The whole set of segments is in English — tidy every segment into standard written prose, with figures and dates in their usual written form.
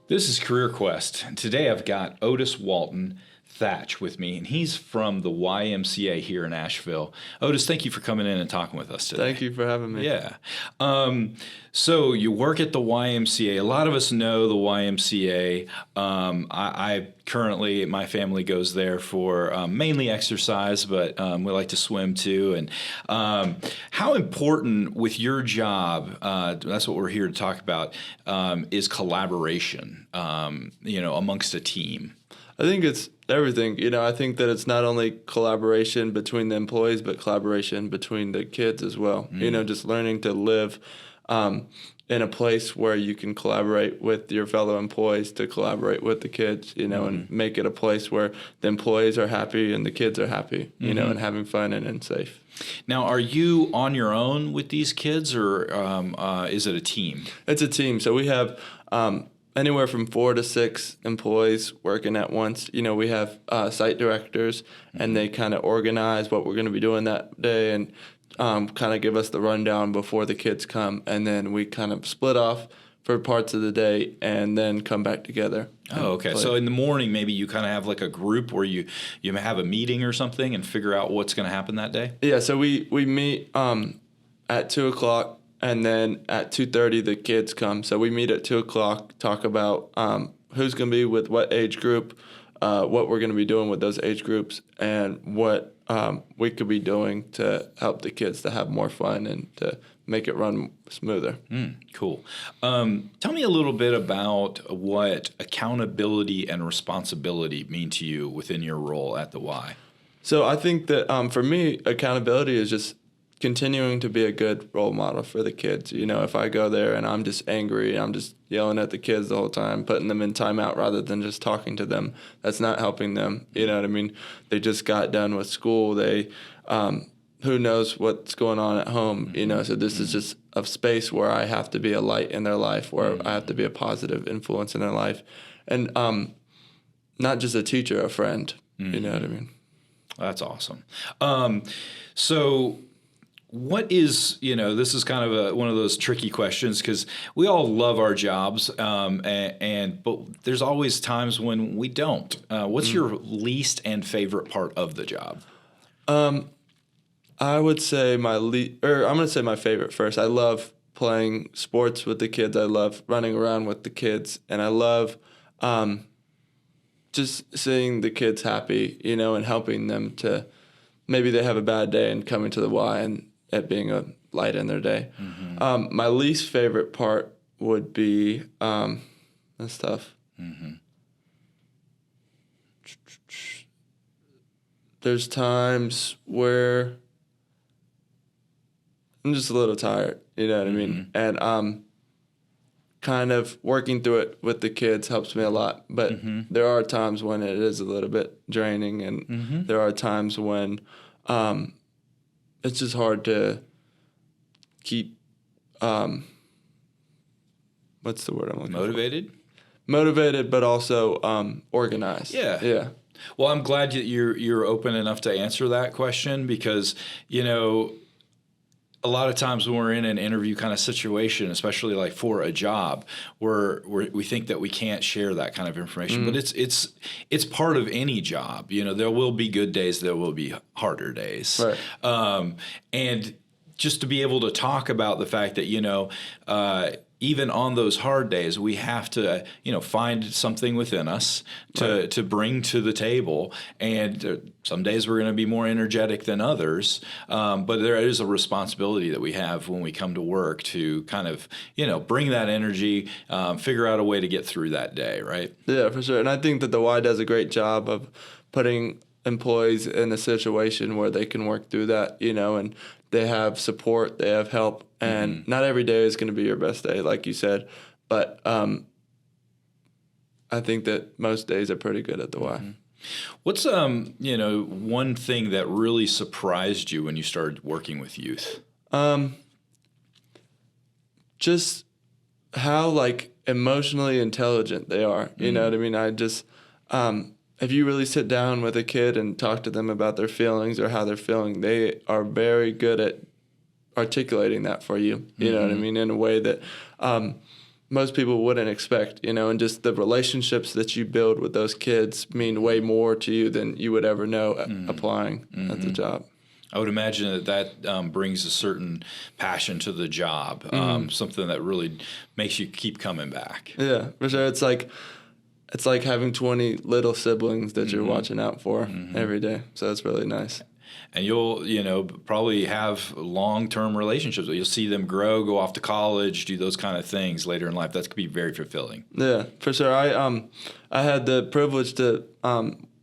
This is Career Quest, and today I've got Otis Walton Thatch with me, and he's from the YMCA here in Asheville. Otis, thank you for coming in and talking with us today. Thank you for having me. Yeah. So you work at the YMCA. A lot of us know the YMCA. I currently, my family goes there for mainly exercise, but we like to swim too. And how important with your job, that's what we're here to talk about, is collaboration, amongst a team. I think it's everything. I think that it's not only collaboration between the employees, but collaboration between the kids as well. Just learning to live in a place where you can collaborate with your fellow employees to collaborate with the kids, and make it a place where the employees are happy and the kids are happy, and having fun and safe. Now, are you on your own with these kids, or is it a team? It's a team. So we have anywhere from 4 to 6 employees working at once. We have site directors, and they kind of organize what we're going to be doing that day and kind of give us the rundown before the kids come. And then we kind of split off for parts of the day and then come back together. Oh, okay. So in the morning, maybe you kind of have like a group where you have a meeting or something and figure out what's going to happen that day? Yeah, so we meet at 2 o'clock. And then at 2:30, the kids come. So we meet at 2 o'clock, talk about who's going to be with what age group, what we're going to be doing with those age groups, and what we could be doing to help the kids to have more fun and to make it run smoother. Cool. Tell me a little bit about what accountability and responsibility mean to you within your role at the Y. So I think that for me, accountability is just continuing to be a good role model for the kids. If I go there and I'm just angry, I'm just yelling at the kids the whole time, putting them in timeout rather than just talking to them, that's not helping them. You know what I mean? They just got done with school. They, who knows what's going on at home, so this is just a space where I have to be a light in their life, where I have to be a positive influence in their life. And not just a teacher, a friend, you know what I mean? That's awesome. So what is, this is kind of one of those tricky questions because we all love our jobs, but there's always times when we don't. What's your least and favorite part of the job? I would say I'm going to say my favorite first. I love playing sports with the kids. I love running around with the kids, and I love just seeing the kids happy, and helping them to, maybe they have a bad day and coming to the Y and it being a light in their day. My least favorite part would be, that's tough. There's times where I'm just a little tired, you know what I mean? And kind of working through it with the kids helps me a lot. But there are times when it is a little bit draining, and there are times when it's just hard to keep, what's the word I'm looking for? Motivated, but also organized. Yeah. Well, I'm glad that you're open enough to answer that question because, a lot of times when we're in an interview kind of situation, especially like for a job, where we think that we can't share that kind of information. But it's part of any job. There will be good days, there will be harder days. Right. And just to be able to talk about the fact that, even on those hard days, we have to, find something within us to bring to the table. And some days we're going to be more energetic than others. But there is a responsibility that we have when we come to work to kind of, bring that energy, figure out a way to get through that day, right? Yeah, for sure. And I think that the Y does a great job of putting employees in a situation where they can work through that, and they have support, they have help, and not every day is going to be your best day, like you said, but I think that most days are pretty good at the Y. What's one thing that really surprised you when you started working with youth? Just how emotionally intelligent they are. You know what I mean? I just if you really sit down with a kid and talk to them about their feelings or how they're feeling, they are very good at articulating that for you. You know what I mean? In a way that most people wouldn't expect, and just the relationships that you build with those kids mean way more to you than you would ever know applying at the job. I would imagine that brings a certain passion to the job, something that really makes you keep coming back. Yeah, for sure. It's like having 20 little siblings that you're watching out for every day. So it's really nice. And you'll, probably have long-term relationships. You'll see them grow, go off to college, do those kind of things later in life. That could be very fulfilling. Yeah, for sure. I had the privilege to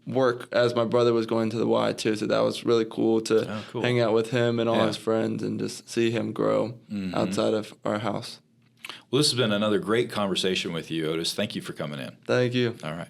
work as my brother was going to the Y too, so that was really cool to hang out with him and all his friends and just see him grow outside of our house. Well, this has been another great conversation with you, Otis. Thank you for coming in. Thank you. All right.